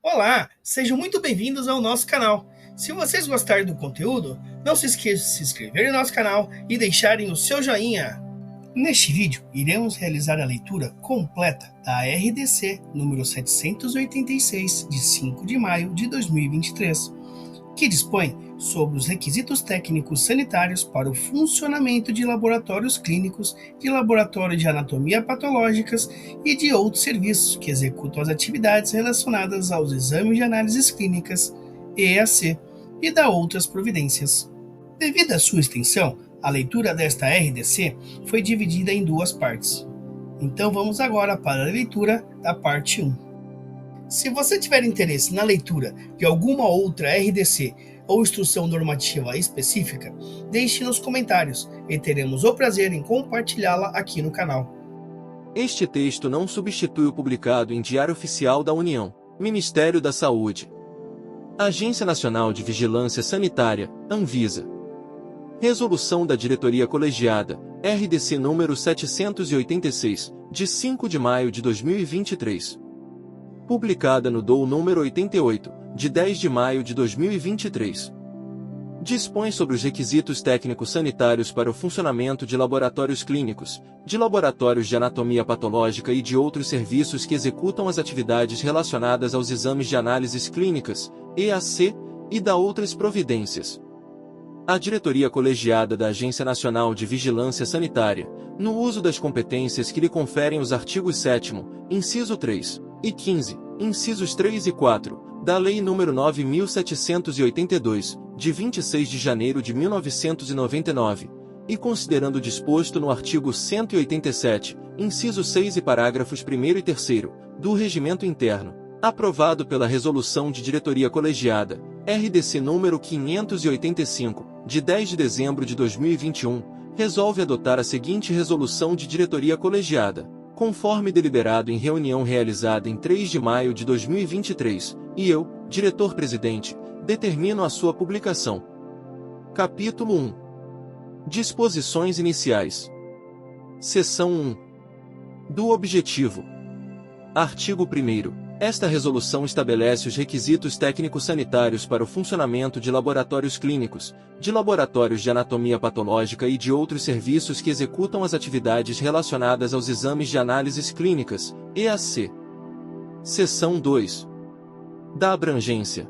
Olá, sejam muito bem-vindos ao nosso canal. Se vocês gostarem do conteúdo, não se esqueçam de se inscrever no nosso canal e deixarem o seu joinha. Neste vídeo, iremos realizar a leitura completa da RDC número 786, de 5 de maio de 2023, que dispõe sobre os requisitos técnicos sanitários para o funcionamento de laboratórios clínicos, de laboratórios de anatomia patológicas e de outros serviços que executam as atividades relacionadas aos exames de análises clínicas, EAC, e da outras providências. Devido à sua extensão, a leitura desta RDC foi dividida em duas partes. Então vamos agora para a leitura da parte 1. Se você tiver interesse na leitura de alguma outra RDC ou instrução normativa específica, deixe nos comentários e teremos o prazer em compartilhá-la aqui no canal. Este texto não substitui o publicado em Diário Oficial da União, Ministério da Saúde, Agência Nacional de Vigilância Sanitária, Anvisa. Resolução da Diretoria Colegiada, RDC número 786, de 5 de maio de 2023. Publicada no DOU número 88, de 10 de maio de 2023. Dispõe sobre os requisitos técnicos sanitários para o funcionamento de laboratórios clínicos, de laboratórios de anatomia patológica e de outros serviços que executam as atividades relacionadas aos exames de análises clínicas, EAC, e da outras providências. A diretoria colegiada da Agência Nacional de Vigilância Sanitária, no uso das competências que lhe conferem os artigos 7º, inciso 3, e 15, incisos 3 e 4, da Lei nº 9.782, de 26 de janeiro de 1999, e considerando o disposto no artigo 187, inciso 6 e parágrafos 1º e 3º, do Regimento Interno, aprovado pela Resolução de Diretoria Colegiada, RDC número 585, de 10 de dezembro de 2021, resolve adotar a seguinte resolução de diretoria colegiada, conforme deliberado em reunião realizada em 3 de maio de 2023, e eu, diretor-presidente, determino a sua publicação. Capítulo 1. Disposições iniciais. Seção 1. Do objetivo. Artigo 1º. Esta resolução estabelece os requisitos técnicos sanitários para o funcionamento de laboratórios clínicos, de laboratórios de anatomia patológica e de outros serviços que executam as atividades relacionadas aos exames de análises clínicas, EAC. Seção 2. Da abrangência.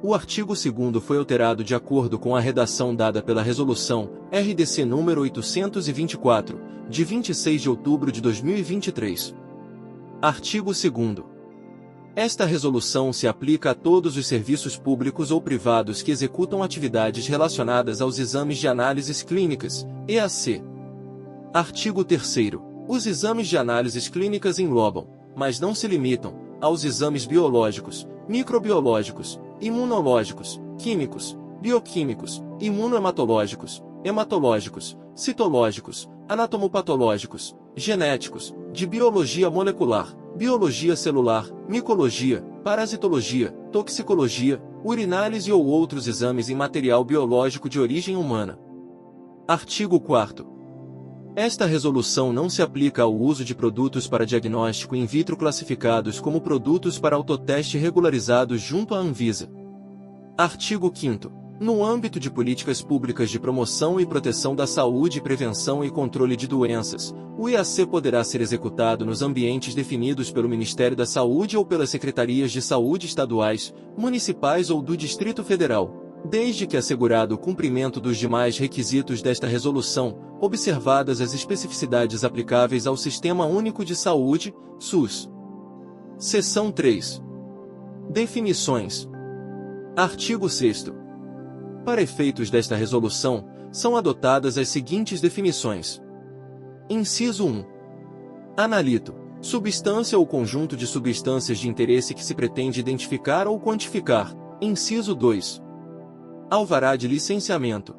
O artigo 2º foi alterado de acordo com a redação dada pela Resolução RDC número 824, de 26 de outubro de 2023. Artigo 2º. Esta resolução se aplica a todos os serviços públicos ou privados que executam atividades relacionadas aos exames de análises clínicas, EAC. Artigo 3º. Os exames de análises clínicas englobam, mas não se limitam, aos exames biológicos, microbiológicos, imunológicos, químicos, bioquímicos, imunohematológicos, hematológicos, citológicos, anatomopatológicos, genéticos, de biologia molecular, biologia celular, micologia, parasitologia, toxicologia, urinálise ou outros exames em material biológico de origem humana. Artigo 4º. Esta resolução não se aplica ao uso de produtos para diagnóstico in vitro classificados como produtos para autoteste regularizados junto à Anvisa. Artigo 5º. No âmbito de políticas públicas de promoção e proteção da saúde, prevenção e controle de doenças, o EAC poderá ser executado nos ambientes definidos pelo Ministério da Saúde ou pelas secretarias de saúde estaduais, municipais ou do Distrito Federal, desde que assegurado o cumprimento dos demais requisitos desta resolução, observadas as especificidades aplicáveis ao Sistema Único de Saúde, SUS. Seção 3. Definições. Artigo 6º. Para efeitos desta resolução, são adotadas as seguintes definições. Inciso 1. Analito. Substância ou conjunto de substâncias de interesse que se pretende identificar ou quantificar. Inciso 2. Alvará de licenciamento.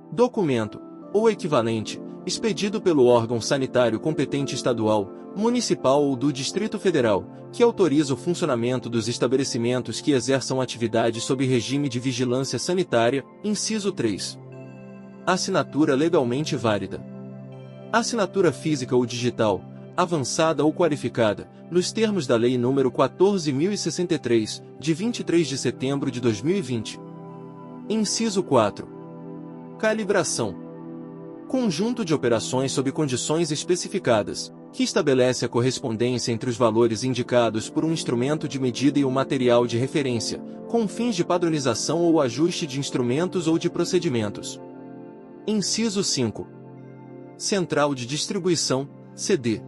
Documento, ou equivalente, expedido pelo órgão sanitário competente estadual, municipal ou do Distrito Federal, que autoriza o funcionamento dos estabelecimentos que exerçam atividade sob regime de vigilância sanitária, inciso 3. Assinatura legalmente válida. Assinatura física ou digital, avançada ou qualificada, nos termos da Lei nº 14.063, de 23 de setembro de 2020. Inciso 4. Calibração. Conjunto de operações sob condições especificadas, que estabelece a correspondência entre os valores indicados por um instrumento de medida e o material de referência, com fins de padronização ou ajuste de instrumentos ou de procedimentos. Inciso 5. Central de Distribuição, CD.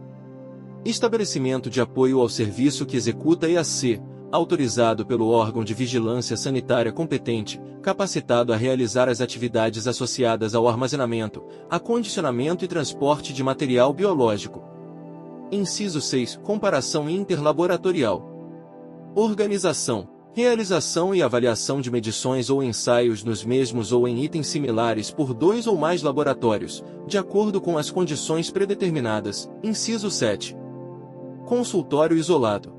Estabelecimento de apoio ao serviço que executa EAC, autorizado pelo órgão de vigilância sanitária competente, capacitado a realizar as atividades associadas ao armazenamento, acondicionamento e transporte de material biológico. Inciso 6. Comparação interlaboratorial. Organização, realização e avaliação de medições ou ensaios nos mesmos ou em itens similares por 2 ou mais laboratórios, de acordo com as condições predeterminadas. Inciso 7. Consultório isolado.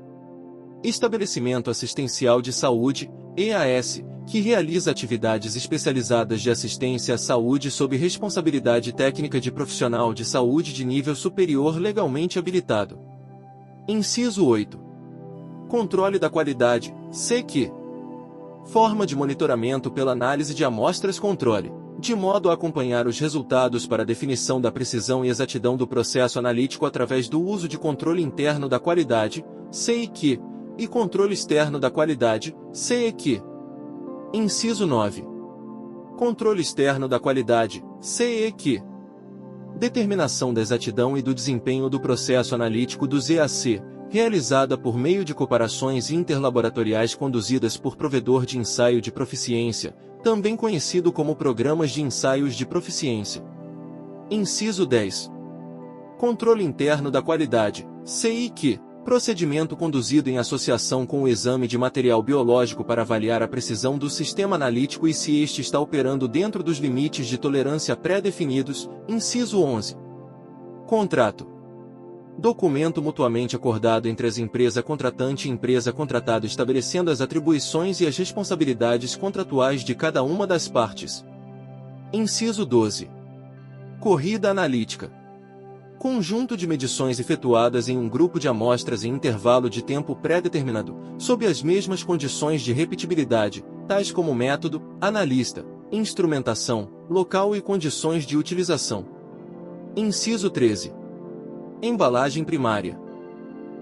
Estabelecimento assistencial de saúde, EAS, que realiza atividades especializadas de assistência à saúde sob responsabilidade técnica de profissional de saúde de nível superior legalmente habilitado. Inciso 8. Controle da qualidade, CQ. Forma de monitoramento pela análise de amostras controle, de modo a acompanhar os resultados para definição da precisão e exatidão do processo analítico através do uso de controle interno da qualidade, CIQ, e controle externo da qualidade, CEQ. Inciso 9. Controle externo da qualidade, CEQ. Determinação da exatidão e do desempenho do processo analítico dos EAC, realizada por meio de comparações interlaboratoriais conduzidas por provedor de ensaio de proficiência, também conhecido como programas de ensaios de proficiência. Inciso 10. Controle interno da qualidade, CIQ. Procedimento conduzido em associação com o exame de material biológico para avaliar a precisão do sistema analítico e se este está operando dentro dos limites de tolerância pré-definidos. Inciso 11. Contrato. Documento mutuamente acordado entre as empresa contratante e empresa contratada estabelecendo as atribuições e as responsabilidades contratuais de cada uma das partes. Inciso 12. Corrida analítica. Conjunto de medições efetuadas em um grupo de amostras em intervalo de tempo pré-determinado, sob as mesmas condições de repetibilidade, tais como método, analista, instrumentação, local e condições de utilização. Inciso 13. Embalagem primária.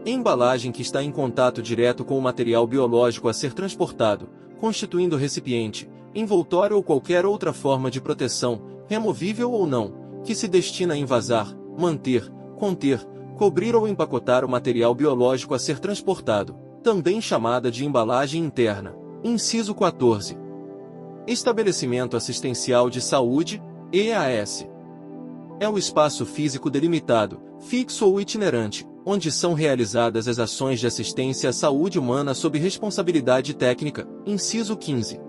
Embalagem que está em contato direto com o material biológico a ser transportado, constituindo recipiente, envoltório ou qualquer outra forma de proteção, removível ou não, que se destina a envasar, manter, conter, cobrir ou empacotar o material biológico a ser transportado, também chamada de embalagem interna. Inciso 14. Estabelecimento assistencial de saúde, EAS. É o espaço físico delimitado, fixo ou itinerante, onde são realizadas as ações de assistência à saúde humana sob responsabilidade técnica. Inciso 15.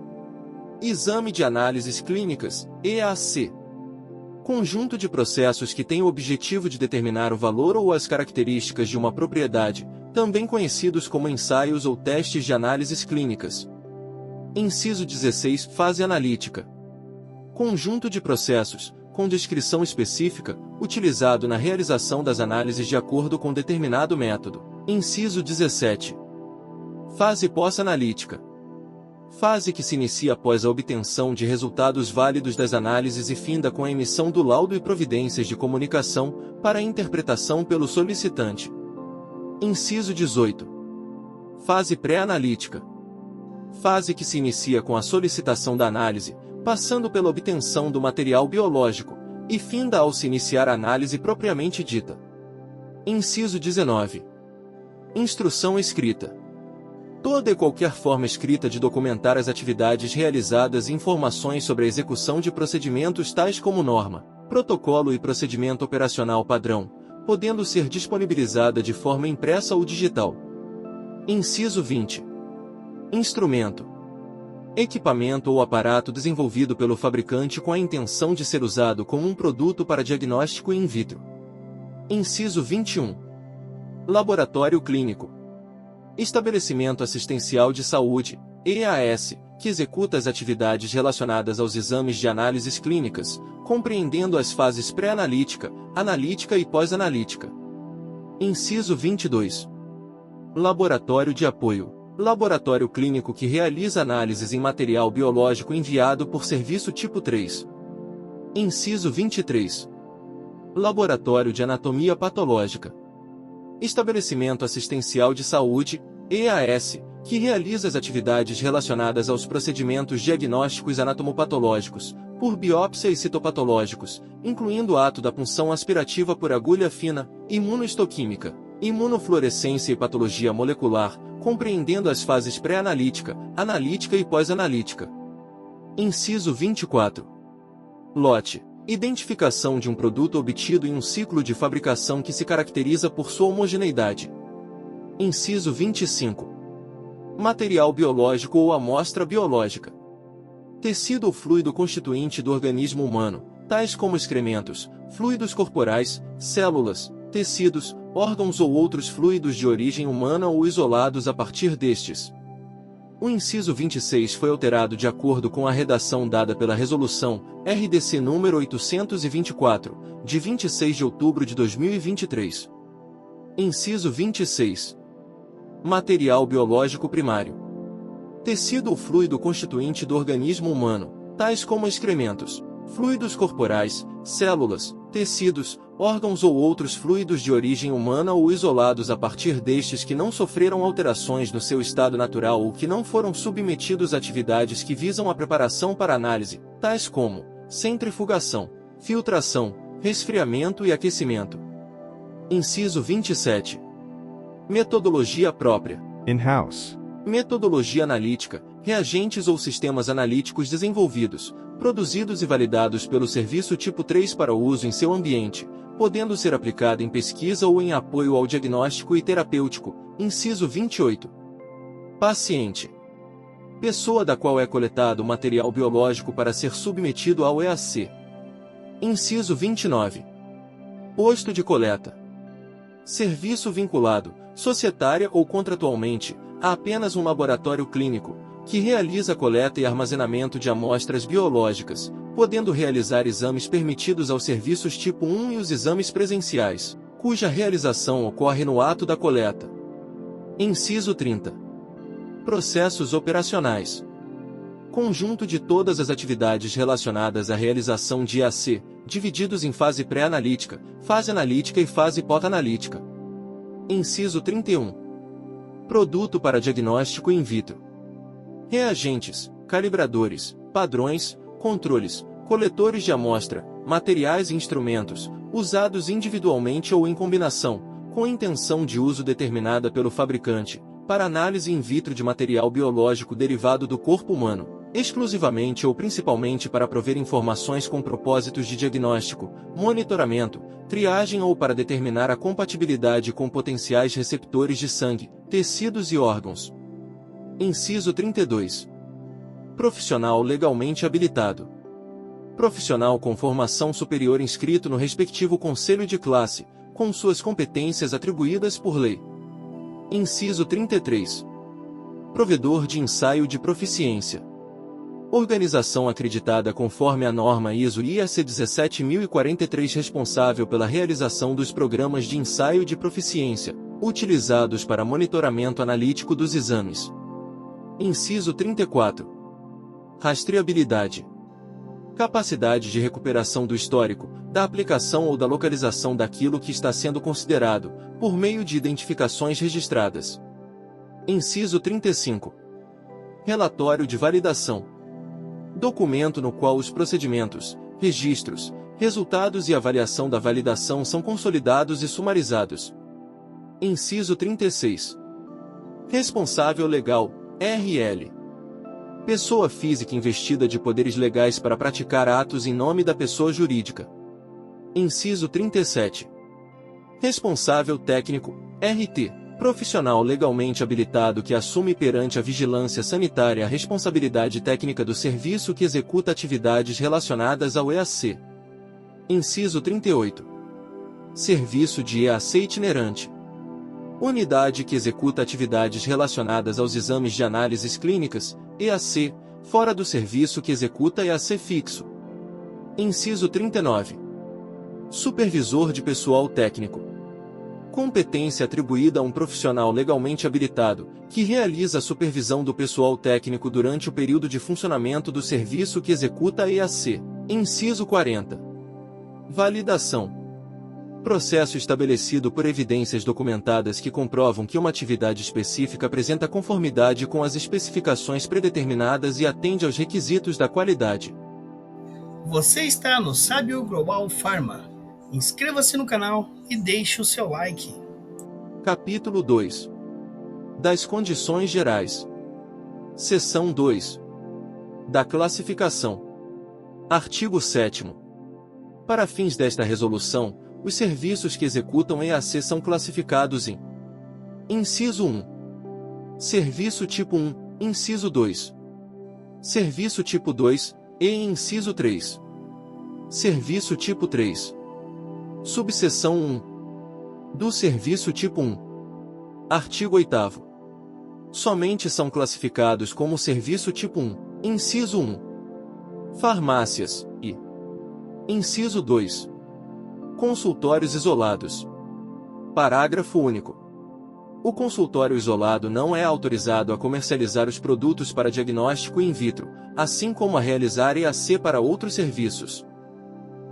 Exame de análises clínicas, EAC. Conjunto de processos que tem o objetivo de determinar o valor ou as características de uma propriedade, também conhecidos como ensaios ou testes de análises clínicas. Inciso 16. Fase analítica. Conjunto de processos, com descrição específica, utilizado na realização das análises de acordo com determinado método. Inciso 17. Fase pós-analítica. Fase que se inicia após a obtenção de resultados válidos das análises e finda com a emissão do laudo e providências de comunicação, para interpretação pelo solicitante. Inciso 18. Fase pré-analítica. Fase que se inicia com a solicitação da análise, passando pela obtenção do material biológico, e finda ao se iniciar a análise propriamente dita. Inciso 19. Instrução escrita. Toda e qualquer forma escrita de documentar as atividades realizadas e informações sobre a execução de procedimentos tais como norma, protocolo e procedimento operacional padrão, podendo ser disponibilizada de forma impressa ou digital. Inciso 20. Instrumento. Equipamento ou aparato desenvolvido pelo fabricante com a intenção de ser usado como um produto para diagnóstico in vitro. Inciso 21. Laboratório clínico. Estabelecimento assistencial de saúde, EAS, que executa as atividades relacionadas aos exames de análises clínicas, compreendendo as fases pré-analítica, analítica e pós-analítica. Inciso 22. Laboratório de apoio. Laboratório clínico que realiza análises em material biológico enviado por serviço tipo 3. Inciso 23. Laboratório de anatomia patológica. Estabelecimento assistencial de saúde, EAS, que realiza as atividades relacionadas aos procedimentos diagnósticos anatomopatológicos, por biópsia e citopatológicos, incluindo o ato da punção aspirativa por agulha fina, imunohistoquímica, imunofluorescência e patologia molecular, compreendendo as fases pré-analítica, analítica e pós-analítica. Inciso 24. Lote. Identificação de um produto obtido em um ciclo de fabricação que se caracteriza por sua homogeneidade. Inciso 25. Material biológico ou amostra biológica. Tecido ou fluido constituinte do organismo humano, tais como excrementos, fluidos corporais, células, tecidos, órgãos ou outros fluidos de origem humana ou isolados a partir destes. O inciso 26 foi alterado de acordo com a redação dada pela Resolução RDC nº 824, de 26 de outubro de 2023. Inciso 26. Material biológico primário. Tecido ou fluido constituinte do organismo humano, tais como excrementos, fluidos corporais, células, tecidos, órgãos ou outros fluidos de origem humana ou isolados a partir destes que não sofreram alterações no seu estado natural ou que não foram submetidos a atividades que visam a preparação para análise, tais como centrifugação, filtração, resfriamento e aquecimento. Inciso 27. Metodologia própria. In-house. Metodologia analítica, reagentes ou sistemas analíticos desenvolvidos, produzidos e validados pelo serviço tipo 3 para uso em seu ambiente, podendo ser aplicada em pesquisa ou em apoio ao diagnóstico e terapêutico. Inciso 28. Paciente. Pessoa da qual é coletado o material biológico para ser submetido ao EAC. Inciso 29. Posto de coleta. Serviço vinculado, societária ou contratualmente, a apenas um laboratório clínico, que realiza a coleta e armazenamento de amostras biológicas, podendo realizar exames permitidos aos serviços tipo 1 e os exames presenciais, cuja realização ocorre no ato da coleta. Inciso 30. Processos operacionais. Conjunto de todas as atividades relacionadas à realização de EAC, divididos em fase pré-analítica, fase analítica e fase pós-analítica. Inciso 31. Produto para diagnóstico in vitro. Reagentes, calibradores, padrões, controles, coletores de amostra, materiais e instrumentos, usados individualmente ou em combinação, com intenção de uso determinada pelo fabricante, para análise in vitro de material biológico derivado do corpo humano, exclusivamente ou principalmente para prover informações com propósitos de diagnóstico, monitoramento, triagem ou para determinar a compatibilidade com potenciais receptores de sangue, tecidos e órgãos. Inciso 32. Profissional legalmente habilitado. Profissional com formação superior inscrito no respectivo conselho de classe, com suas competências atribuídas por lei. Inciso 33. Provedor de ensaio de proficiência. Organização acreditada conforme a norma ISO IAC 17043 responsável pela realização dos programas de ensaio de proficiência, utilizados para monitoramento analítico dos exames. Inciso 34. Rastreabilidade. Capacidade de recuperação do histórico, da aplicação ou da localização daquilo que está sendo considerado, por meio de identificações registradas. Inciso 35. Relatório de validação. Documento no qual os procedimentos, registros, resultados e avaliação da validação são consolidados e sumarizados. Inciso 36. Responsável legal, RL. Pessoa física investida de poderes legais para praticar atos em nome da pessoa jurídica. Inciso 37. Responsável técnico, RT. Profissional legalmente habilitado que assume perante a vigilância sanitária a responsabilidade técnica do serviço que executa atividades relacionadas ao EAC. Inciso 38. Serviço de EAC itinerante. Unidade que executa atividades relacionadas aos exames de análises clínicas, EAC, fora do serviço que executa EAC fixo. Inciso 39. Supervisor de pessoal técnico. Competência atribuída a um profissional legalmente habilitado, que realiza a supervisão do pessoal técnico durante o período de funcionamento do serviço que executa a EAC. Inciso 40. Validação. Processo estabelecido por evidências documentadas que comprovam que uma atividade específica apresenta conformidade com as especificações predeterminadas e atende aos requisitos da qualidade. Você está no Sábio Global Pharma. Inscreva-se no canal e deixe o seu like. Capítulo 2. Das condições gerais. Seção 2. Da classificação. Artigo 7º. Para fins desta resolução, os serviços que executam EAC são classificados em: Inciso 1. Serviço tipo 1, Inciso 2. Serviço tipo 2, e Inciso 3. Serviço tipo 3. Subseção 1. Do serviço tipo 1. Artigo 8º. Somente são classificados como serviço tipo 1, Inciso 1. Farmácias, e Inciso 2. Consultórios isolados. Parágrafo único. O consultório isolado não é autorizado a comercializar os produtos para diagnóstico in vitro, assim como a realizar EAC para outros serviços.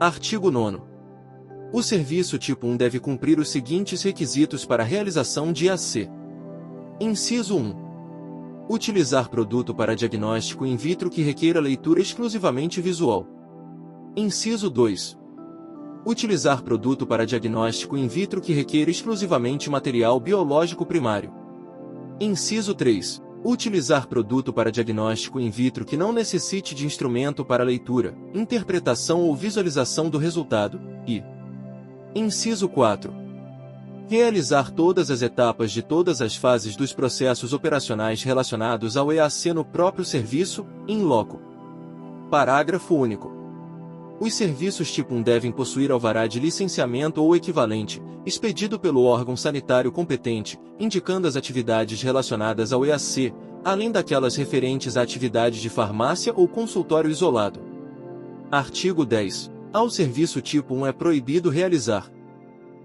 Artigo 9º. O serviço tipo 1 deve cumprir os seguintes requisitos para a realização de EAC. Inciso 1. Utilizar produto para diagnóstico in vitro que requeira leitura exclusivamente visual. Inciso 2. Utilizar produto para diagnóstico in vitro que requeira exclusivamente material biológico primário. Inciso 3. Utilizar produto para diagnóstico in vitro que não necessite de instrumento para leitura, interpretação ou visualização do resultado, e Inciso 4. Realizar todas as etapas de todas as fases dos processos operacionais relacionados ao EAC no próprio serviço, in loco. Parágrafo único. Os serviços tipo 1 devem possuir alvará de licenciamento ou equivalente, expedido pelo órgão sanitário competente, indicando as atividades relacionadas ao EAC, além daquelas referentes à atividade de farmácia ou consultório isolado. Artigo 10. Ao serviço tipo 1 é proibido realizar: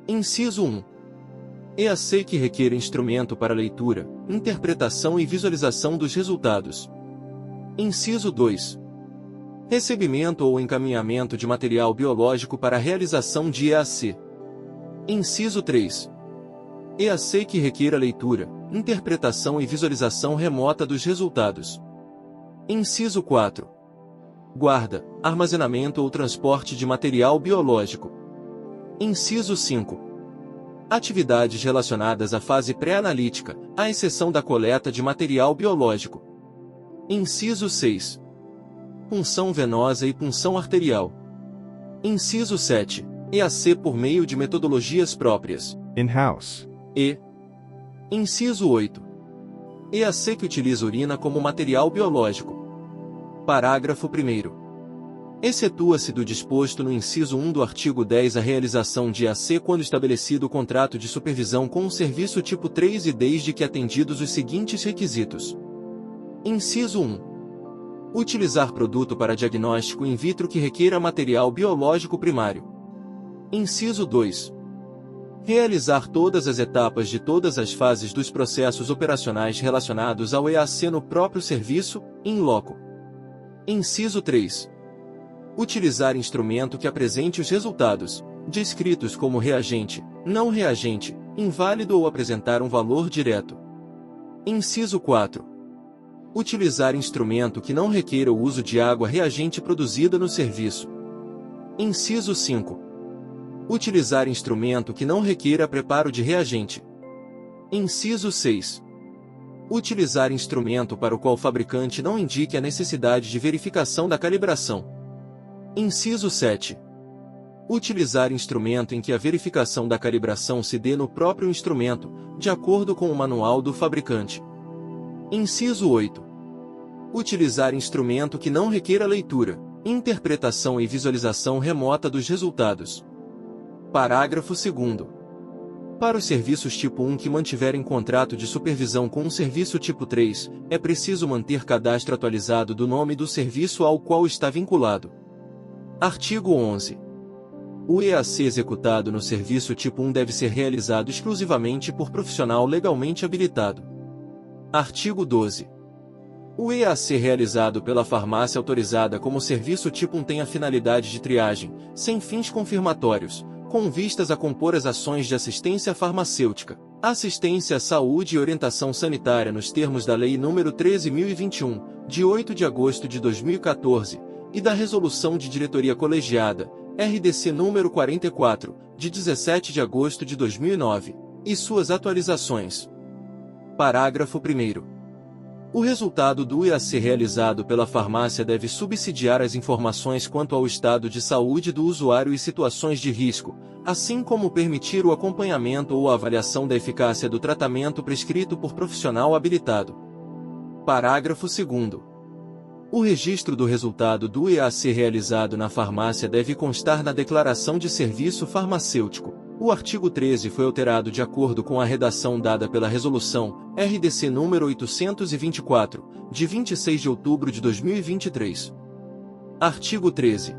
Inciso 1. EAC que requer instrumento para leitura, interpretação e visualização dos resultados. Inciso 2. Recebimento ou encaminhamento de material biológico para a realização de EAC. Inciso 3. EAC que requeira leitura, interpretação e visualização remota dos resultados. Inciso 4. Guarda, armazenamento ou transporte de material biológico. Inciso 5. Atividades relacionadas à fase pré-analítica, à exceção da coleta de material biológico. Inciso 6. Punção venosa e punção arterial. Inciso 7. EAC por meio de metodologias próprias. In-house. E. Inciso 8. EAC que utiliza urina como material biológico. Parágrafo 1º. Excetua-se do disposto no inciso 1 do artigo 10 a realização de EAC quando estabelecido o contrato de supervisão com o serviço tipo 3 e desde que atendidos os seguintes requisitos. Inciso 1. Utilizar produto para diagnóstico in vitro que requeira material biológico primário. Inciso 2. Realizar todas as etapas de todas as fases dos processos operacionais relacionados ao EAC no próprio serviço, in loco. Inciso 3. Utilizar instrumento que apresente os resultados, descritos como reagente, não reagente, inválido ou apresentar um valor direto. Inciso 4. Utilizar instrumento que não requeira o uso de água reagente produzida no serviço. Inciso 5. Utilizar instrumento que não requeira preparo de reagente. Inciso 6. Utilizar instrumento para o qual o fabricante não indique a necessidade de verificação da calibração. Inciso 7. Utilizar instrumento em que a verificação da calibração se dê no próprio instrumento, de acordo com o manual do fabricante. Inciso 8. Utilizar instrumento que não requeira leitura, interpretação e visualização remota dos resultados. Parágrafo 2º. Para os serviços tipo 1 que mantiverem contrato de supervisão com um serviço tipo 3, é preciso manter cadastro atualizado do nome do serviço ao qual está vinculado. Artigo 11. O EAC executado no serviço tipo 1 deve ser realizado exclusivamente por profissional legalmente habilitado. Artigo 12. O EAC realizado pela farmácia autorizada como serviço tipo 1 tem a finalidade de triagem, sem fins confirmatórios, com vistas a compor as ações de assistência farmacêutica, assistência à saúde e orientação sanitária nos termos da Lei nº 13.021, de 8 de agosto de 2014, e da Resolução de Diretoria Colegiada, RDC número 44, de 17 de agosto de 2009, e suas atualizações. Parágrafo 1º. O resultado do EAC realizado pela farmácia deve subsidiar as informações quanto ao estado de saúde do usuário e situações de risco, assim como permitir o acompanhamento ou a avaliação da eficácia do tratamento prescrito por profissional habilitado. Parágrafo 2º. O registro do resultado do EAC realizado na farmácia deve constar na declaração de serviço farmacêutico. O artigo 13 foi alterado de acordo com a redação dada pela Resolução RDC número 824, de 26 de outubro de 2023. Artigo 13.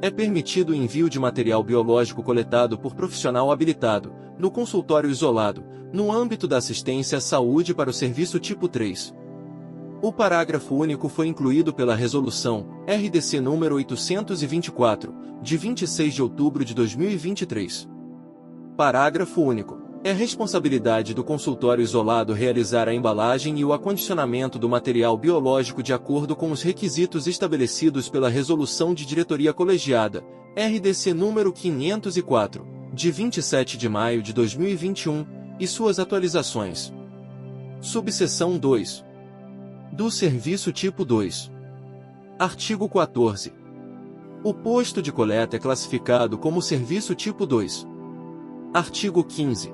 É permitido o envio de material biológico coletado por profissional habilitado, no consultório isolado, no âmbito da assistência à saúde para o serviço tipo 3. O parágrafo único foi incluído pela Resolução RDC número 824, de 26 de outubro de 2023. Parágrafo único. É responsabilidade do consultório isolado realizar a embalagem e o acondicionamento do material biológico de acordo com os requisitos estabelecidos pela Resolução de Diretoria Colegiada, RDC número 504, de 27 de maio de 2021, e suas atualizações. Subseção 2. Do serviço tipo 2. Artigo 14. O posto de coleta é classificado como serviço tipo 2. Artigo 15.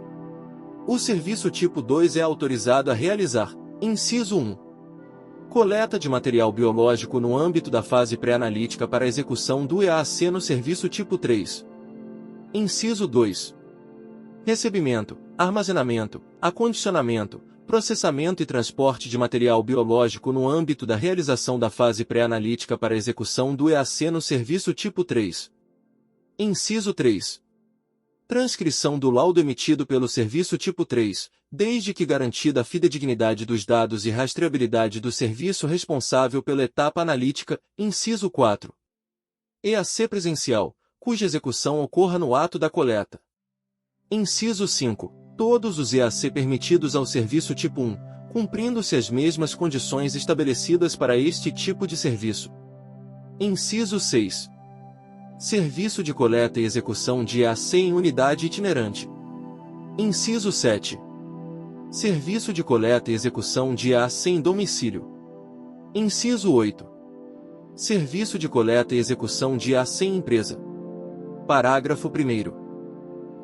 O serviço tipo 2 é autorizado a realizar, inciso 1, coleta de material biológico no âmbito da fase pré-analítica para execução do EAC no serviço tipo 3. Inciso 2. Recebimento, armazenamento, acondicionamento, processamento e transporte de material biológico no âmbito da realização da fase pré-analítica para execução do EAC no serviço tipo 3. Inciso 3. Transcrição do laudo emitido pelo serviço tipo 3, desde que garantida a fidedignidade dos dados e rastreabilidade do serviço responsável pela etapa analítica. Inciso 4. EAC presencial, cuja execução ocorra no ato da coleta. Inciso 5. Todos os EAC permitidos ao serviço tipo 1, cumprindo-se as mesmas condições estabelecidas para este tipo de serviço. Inciso 6. Serviço de coleta e execução de EAC em unidade itinerante. Inciso 7. Serviço de coleta e execução de EAC em domicílio. Inciso 8. Serviço de coleta e execução de EAC em empresa. Parágrafo 1º.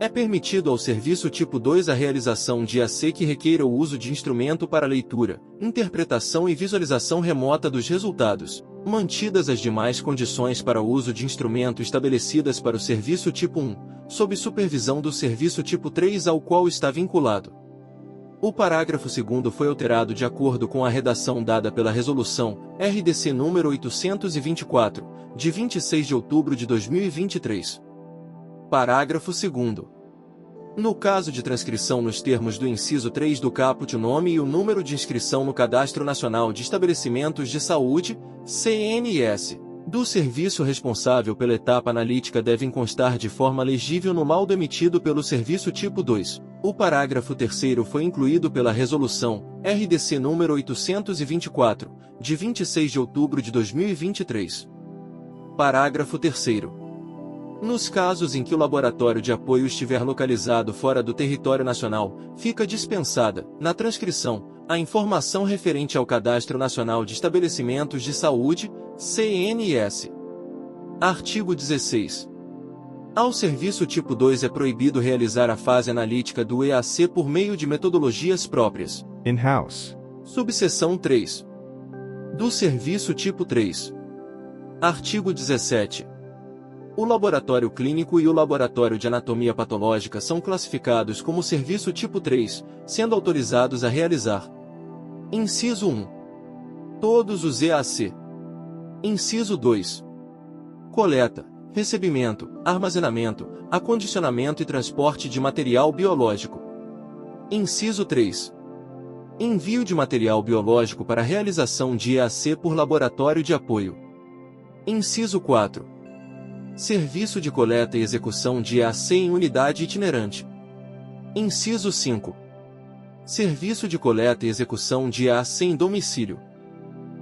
É permitido ao serviço tipo 2 a realização de EAC que requeira o uso de instrumento para leitura, interpretação e visualização remota dos resultados, mantidas as demais condições para o uso de instrumento estabelecidas para o serviço tipo 1, sob supervisão do serviço tipo 3 ao qual está vinculado. O parágrafo 2º foi alterado de acordo com a redação dada pela Resolução RDC número 824, de 26 de outubro de 2023. Parágrafo 2º. No caso de transcrição nos termos do inciso 3 do caput, o nome e o número de inscrição no Cadastro Nacional de Estabelecimentos de Saúde, CNS, do serviço responsável pela etapa analítica devem constar de forma legível no laudo emitido pelo serviço tipo 2. O parágrafo 3º foi incluído pela Resolução RDC número 824, de 26 de outubro de 2023. Parágrafo 3º. Nos casos em que o laboratório de apoio estiver localizado fora do território nacional, fica dispensada, na transcrição, a informação referente ao Cadastro Nacional de Estabelecimentos de Saúde, CNS. Artigo 16. Ao serviço tipo 2 é proibido realizar a fase analítica do EAC por meio de metodologias próprias. In-house. Subseção 3. Do serviço tipo 3. Artigo 17. O laboratório clínico e o laboratório de anatomia patológica são classificados como serviço tipo 3, sendo autorizados a realizar. Inciso 1. Todos os EAC. Inciso 2. Coleta, recebimento, armazenamento, acondicionamento e transporte de material biológico. Inciso 3. Envio de material biológico para realização de EAC por laboratório de apoio. Inciso 4. Serviço de coleta e execução de EAC em unidade itinerante. Inciso 5. Serviço de coleta e execução de EAC em domicílio.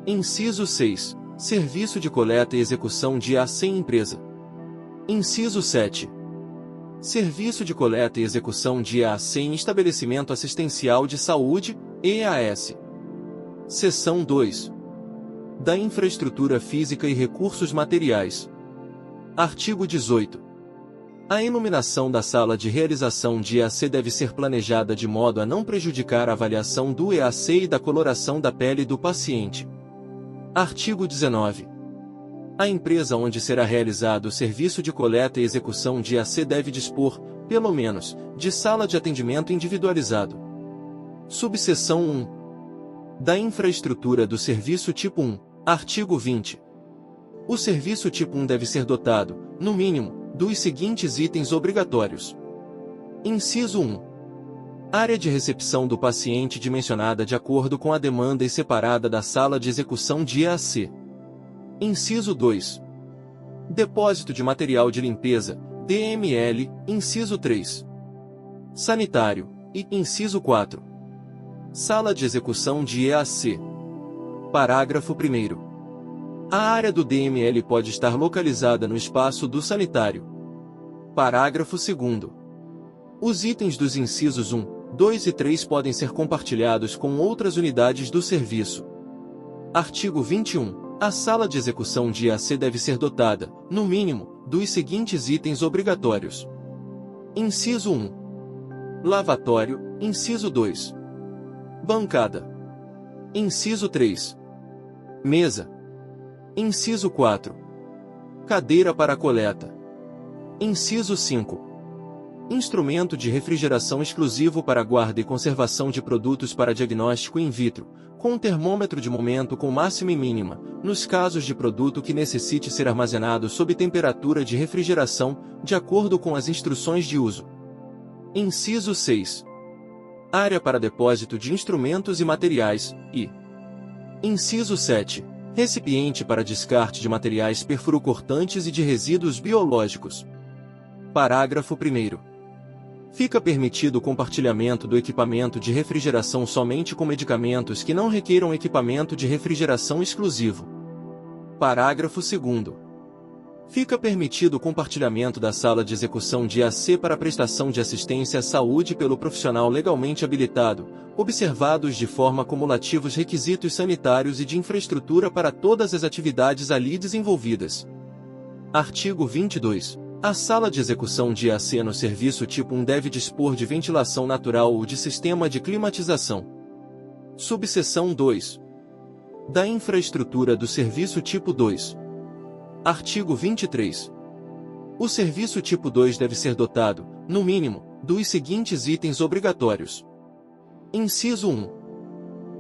Inciso 6. Serviço de coleta e execução de EAC em empresa. Inciso 7. Serviço de coleta e execução de EAC em estabelecimento assistencial de saúde, EAS. Seção 2. Da infraestrutura física e recursos materiais. Artigo 18. A iluminação da sala de realização de EAC deve ser planejada de modo a não prejudicar a avaliação do EAC e da coloração da pele do paciente. Artigo 19. A empresa onde será realizado o serviço de coleta e execução de EAC deve dispor, pelo menos, de sala de atendimento individualizado. Subseção 1. Da infraestrutura do serviço tipo 1. Artigo 20. O serviço tipo 1 deve ser dotado, no mínimo, dos seguintes itens obrigatórios. Inciso 1. Área de recepção do paciente dimensionada de acordo com a demanda e separada da sala de execução de EAC. Inciso 2. Depósito de material de limpeza, DML, inciso 3. Sanitário, e inciso 4. Sala de execução de EAC. Parágrafo 1º. A área do DML pode estar localizada no espaço do sanitário. Parágrafo 2º. Os itens dos incisos 1, 2 e 3 podem ser compartilhados com outras unidades do serviço. Artigo 21. A sala de execução de EAC deve ser dotada, no mínimo, dos seguintes itens obrigatórios. Inciso 1. Lavatório, inciso 2. Bancada. Inciso 3. Mesa. Inciso 4. Cadeira para coleta. Inciso 5. Instrumento de refrigeração exclusivo para guarda e conservação de produtos para diagnóstico in vitro, com um termômetro de momento com máxima e mínima, nos casos de produto que necessite ser armazenado sob temperatura de refrigeração, de acordo com as instruções de uso. Inciso 6. Área para depósito de instrumentos e materiais, e inciso 7. Recipiente para descarte de materiais perfurocortantes e de resíduos biológicos. Parágrafo 1º. Fica permitido o compartilhamento do equipamento de refrigeração somente com medicamentos que não requeiram equipamento de refrigeração exclusivo. Parágrafo 2º. Fica permitido o compartilhamento da sala de execução de EAC para prestação de assistência à saúde pelo profissional legalmente habilitado, observados de forma cumulativa os requisitos sanitários e de infraestrutura para todas as atividades ali desenvolvidas. Artigo 22. A sala de execução de EAC no serviço tipo 1 deve dispor de ventilação natural ou de sistema de climatização. Subseção 2. Da infraestrutura do serviço tipo 2. Artigo 23. O serviço tipo 2 deve ser dotado, no mínimo, dos seguintes itens obrigatórios. Inciso 1.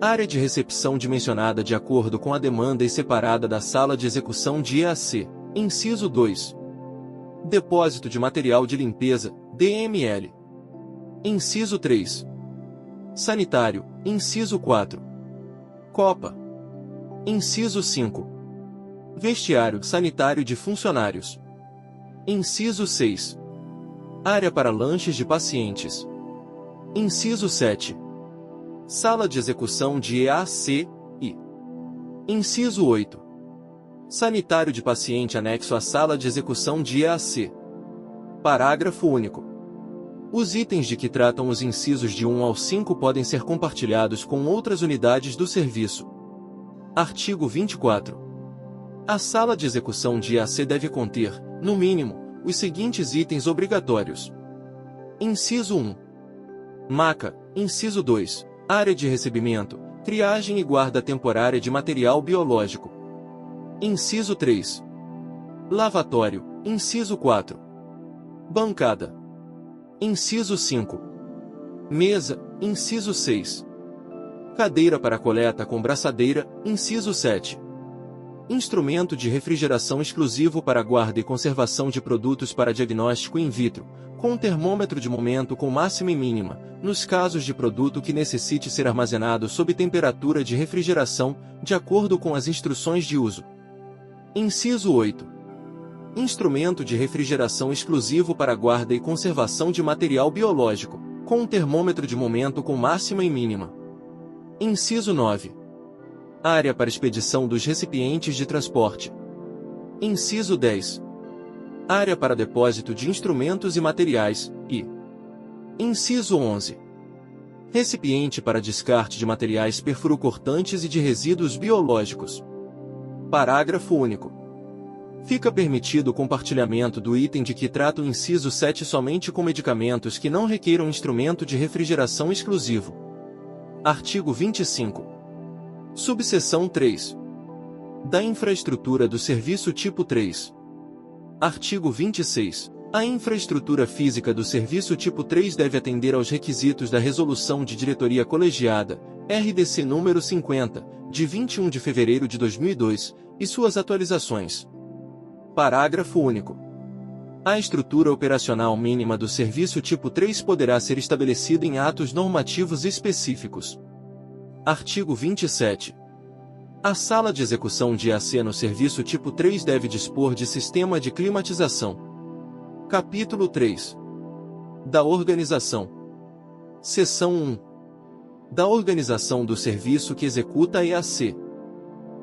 Área de recepção dimensionada de acordo com a demanda e separada da sala de execução de EAC. Inciso 2. Depósito de material de limpeza, DML. Inciso 3. Sanitário, inciso 4. Copa. Inciso 5. Vestiário sanitário de funcionários. Inciso 6. Área para lanches de pacientes. Inciso 7. Sala de execução de EAC, e inciso 8. Sanitário de paciente anexo à sala de execução de EAC. Parágrafo único. Os itens de que tratam os incisos de 1 ao 5 podem ser compartilhados com outras unidades do serviço. Artigo 24. A sala de execução de EAC deve conter, no mínimo, os seguintes itens obrigatórios. Inciso 1. Maca. Inciso 2. Área de recebimento, triagem e guarda temporária de material biológico. Inciso 3. Lavatório. Inciso 4. Bancada. Inciso 5. Mesa. Inciso 6. Cadeira para coleta com braçadeira. Inciso 7. Instrumento de refrigeração exclusivo para guarda e conservação de produtos para diagnóstico in vitro, com um termômetro de momento com máxima e mínima, nos casos de produto que necessite ser armazenado sob temperatura de refrigeração, de acordo com as instruções de uso. Inciso 8. Instrumento de refrigeração exclusivo para guarda e conservação de material biológico, com um termômetro de momento com máxima e mínima. Inciso 9. Área para expedição dos recipientes de transporte. Inciso 10. Área para depósito de instrumentos e materiais, e Inciso 11. Recipiente para descarte de materiais perfluorocortantes e de resíduos biológicos. Parágrafo único. Fica permitido o compartilhamento do item de que trata o inciso 7 somente com medicamentos que não requeiram instrumento de refrigeração exclusivo. Artigo 25. Subseção 3. Da infraestrutura do serviço tipo 3. Artigo 26. A infraestrutura física do serviço tipo 3 deve atender aos requisitos da Resolução de Diretoria Colegiada, RDC número 50, de 21 de fevereiro de 2002, e suas atualizações. Parágrafo único. A estrutura operacional mínima do serviço tipo 3 poderá ser estabelecida em atos normativos específicos. Artigo 27. A sala de execução de EAC no serviço tipo 3 deve dispor de sistema de climatização. Capítulo 3. Da organização. Seção 1. Da organização do serviço que executa a EAC.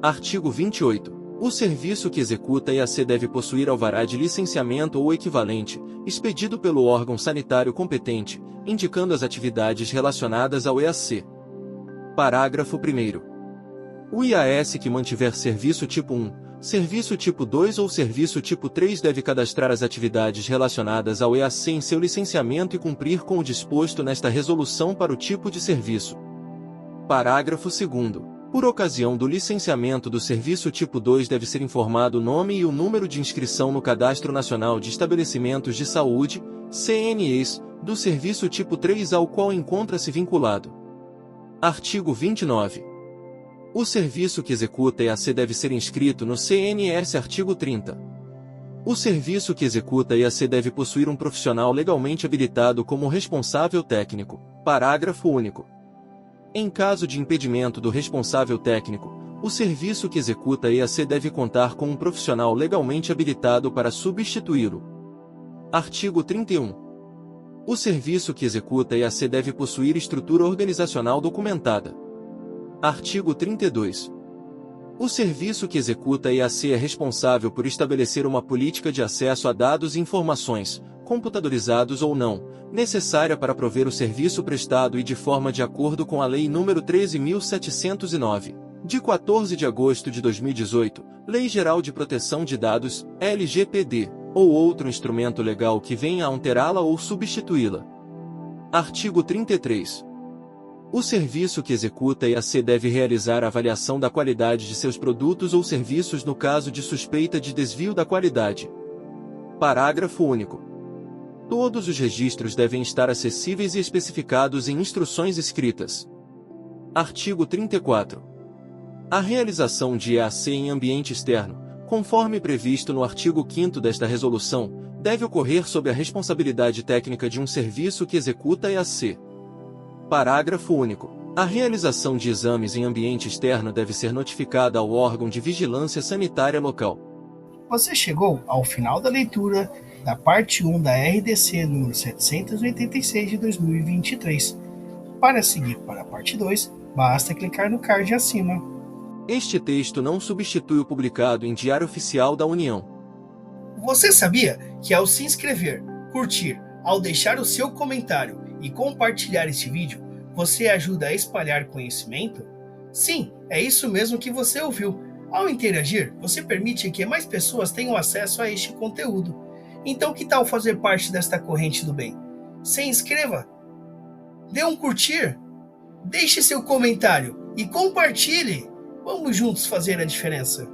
Artigo 28. O serviço que executa a EAC deve possuir alvará de licenciamento ou equivalente, expedido pelo órgão sanitário competente, indicando as atividades relacionadas ao EAC. Parágrafo 1º. O IAS que mantiver serviço tipo 1, serviço tipo 2 ou serviço tipo 3 deve cadastrar as atividades relacionadas ao EAC em seu licenciamento e cumprir com o disposto nesta resolução para o tipo de serviço. Parágrafo 2º. Por ocasião do licenciamento do serviço tipo 2 deve ser informado o nome e o número de inscrição no Cadastro Nacional de Estabelecimentos de Saúde, CNEs, do serviço tipo 3 ao qual encontra-se vinculado. Artigo 29. O serviço que executa EAC deve ser inscrito no CNS. Artigo 30. O serviço que executa EAC deve possuir um profissional legalmente habilitado como responsável técnico. Parágrafo único. Em caso de impedimento do responsável técnico, o serviço que executa EAC deve contar com um profissional legalmente habilitado para substituí-lo. Artigo 31. O serviço que executa EAC deve possuir estrutura organizacional documentada. Artigo 32. O serviço que executa EAC é responsável por estabelecer uma política de acesso a dados e informações, computadorizados ou não, necessária para prover o serviço prestado e de forma de acordo com a Lei nº 13.709, de 14 de agosto de 2018, Lei Geral de Proteção de Dados, LGPD, ou outro instrumento legal que venha a alterá-la ou substituí-la. Artigo 33. O serviço que executa EAC deve realizar a avaliação da qualidade de seus produtos ou serviços no caso de suspeita de desvio da qualidade. Parágrafo único. Todos os registros devem estar acessíveis e especificados em instruções escritas. Artigo 34. A realização de EAC em ambiente externo, conforme previsto no artigo 5º desta resolução, deve ocorrer sob a responsabilidade técnica de um serviço que executa EAC. Parágrafo único. A realização de exames em ambiente externo deve ser notificada ao órgão de vigilância sanitária local. Você chegou ao final da leitura da parte 1 da RDC número 786 de 2023. Para seguir para a parte 2, basta clicar no card acima. Este texto não substitui o publicado em Diário Oficial da União. Você sabia que ao se inscrever, curtir, ao deixar o seu comentário e compartilhar este vídeo, você ajuda a espalhar conhecimento? Sim, é isso mesmo que você ouviu. Ao interagir, você permite que mais pessoas tenham acesso a este conteúdo. Então que tal fazer parte desta corrente do bem? Se inscreva, dê um curtir, deixe seu comentário e compartilhe. Vamos juntos fazer a diferença.